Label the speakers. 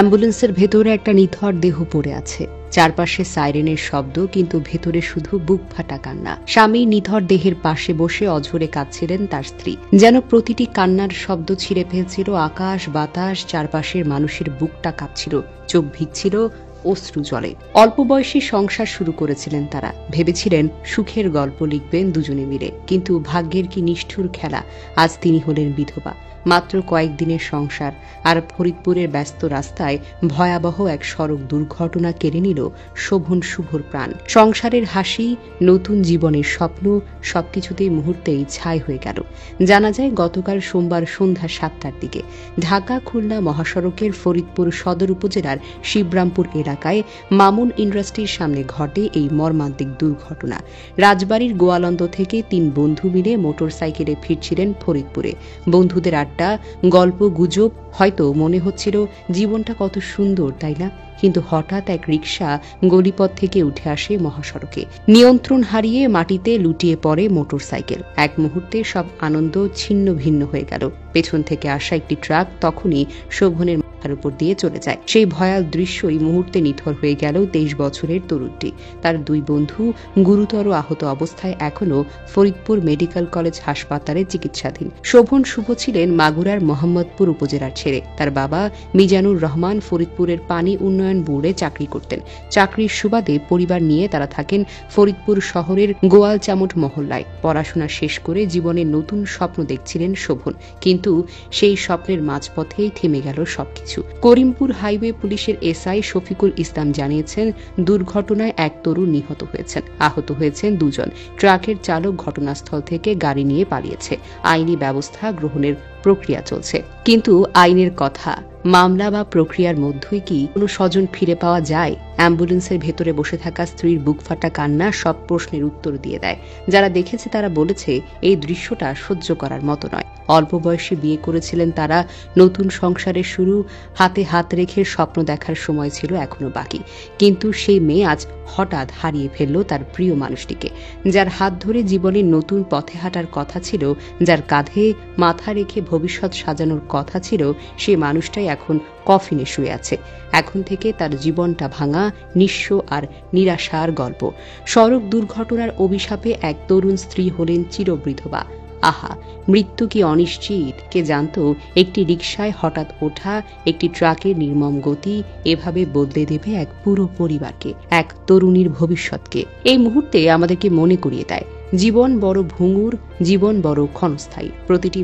Speaker 1: অ্যাম্বুলেন্সের ভেতরে একটা নিথর দেহ পড়ে আছে। চারপাশে সাইরেনের শব্দ, কিন্তু ভেতরে শুধু বুক ফাটা কান্না। স্বামী নিথর দেহের পাশে বসে অঝরে কাঁদছিলেন তার স্ত্রী। যেন প্রতিটি কান্নার শব্দ ছিঁড়ে ফেলছিল আকাশ বাতাস। চারপাশের মানুষের বুকটা কাঁপছিল, চোখ ভিজছিল অশ্রু জলে। অল্প বয়সী সংসার শুরু করেছিলেন তারা। ভেবেছিলেন সুখের গল্প লিখবেন দুজনে মিলে, কিন্তু ভাগ্যের কি নিষ্ঠুর খেলা। আজ তিনি হলেন বিধবা। মাত্র কয়েকদিনের সংসার, আর ফরিদপুরের ব্যস্ত রাস্তায় ভয়াবহ এক সড়ক দুর্ঘটনা কেড়ে নিল শোভন শুভর প্রাণ। সংসারের হাসি, নতুন জীবনের স্বপ্ন সবকিছুতেই মুহূর্তেই ছাই হয়ে গেল। জানা যায় গতকাল সোমবার সন্ধ্যা 7টার দিকে ঢাকা খুলনা মহাসড়কের ফরিদপুর সদর উপজেলার শিবরামপুর এলাকায় মামুন ইন্ডাস্ট্রির সামনে ঘটে এই মর্মান্তিক দুর্ঘটনা। রাজবাড়ির গোয়ালন্দ থেকে 3 বন্ধু মিলে মোটরসাইকেলে ফিরছিলেন ফরিদপুরে। বন্ধুদের আড্ডা, গল্প গুজব, হয়তো মনে হচ্ছিল জীবনটা কত সুন্দর, তাই না? কিন্তু হঠাৎ এক রিকশা গলিপথ থেকে উঠে আসে মহাসড়কে। নিয়ন্ত্রণ হারিয়ে মাটিতে লুটিয়ে পড়ে মোটরসাইকেল। এক মুহূর্তে সব আনন্দ ছিন্ন ভিন্ন হয়ে গেল। পেছন থেকে আসা একটি ট্রাক তখনই শোভনের মাথার উপর দিয়ে চলে যায়। সেই ভয়াল দৃশ্যই মুহূর্তে নিথর হয়ে গেল 23 বছরের তরুণটি। তার 2 বন্ধু গুরুতর আহত অবস্থায় এখনও ফরিদপুর মেডিকেল কলেজ হাসপাতালে চিকিৎসাধীন। শোভন শুভ ছিলেন মাগুরার মোহাম্মদপুর উপজেলার ছেলে। তার বাবা মিজানুর রহমান ফরিদপুরের পানি উন্নয়ন বোর্ডে চাকরি করতেন। চাকরির সুবাদে পরিবার নিয়ে তারা থাকেন ফরিদপুর শহরের গোয়ালচামট মহল্লায়। পড়াশোনা শেষ করে জীবনের নতুন স্বপ্ন দেখছিলেন শোভন, কিন্তু সেই স্বপ্নের মাঝপথেই থেমে গেল সবকিছু। করিমপুর হাইওয়ে পুলিশের এসআই শফিকুল ইসলাম জানিয়েছেন, দুর্ঘটনায় এক তরুণ নিহত হয়েছেন, আহত হয়েছেন 2 জন। ট্রাকের চালক ঘটনাস্থল থেকে গাড়ি নিয়ে পালিয়েছে। আইনি ব্যবস্থা গ্রহণের প্রক্রিয়া চলছে। কিন্তু আইনের কথা, মামলা বা প্রক্রিয়ার মধ্যেই কি কোনো স্বজন ফিরে পাওয়া যায়? অ্যাম্বুলেন্সের ভেতরে বসে থাকা স্ত্রীর বুকফাটা কান্না সব প্রশ্নের উত্তর দিয়ে দেয়। যারা দেখেছে তারা বলেছে এই দৃশ্যটা সহ্য করার মতো নয়। অল্প বয়সে বিয়ে করেছিলেন তারা, নতুন সংসারের শুরু, হাতে হাত রেখে স্বপ্ন দেখার সময় ছিল এখনো বাকি। কিন্তু সেই মেয়ে আজ হঠাৎ হারিয়ে ফেলল তার প্রিয় মানুষটিকে, যার হাত ধরে জীবনের নতুন পথে হাঁটার কথা ছিল, যার কাঁধে মাথা রেখে ভবিষ্যৎ সাজানোর কথা ছিল। সেই মানুষটাই এখন কফিনে শুয়ে আছে। এখন থেকে তার জীবনটা ভাঙা, নিঃস্ব আর নিরাশার গল্প। সড়ক দুর্ঘটনার অভিশাপে এক তরুণ স্ত্রী হলেন চিরবিধবা। আহা, মৃত্যু কি অনিশ্চিত! কে জানত একটি রিকশায় হঠাৎ ওঠা, একটি ট্রাকের নির্মম গতি এভাবে বদলে দেবে এক পুরো পরিবারকে, এক তরুণীর ভবিষ্যৎকে। এই মুহূর্তে আমাদেরকে মনে করিয়ে দেয়, জীবন বড় ভঙ্গুর, জীবন বড় ক্ষণস্থায়ী। প্রতিটি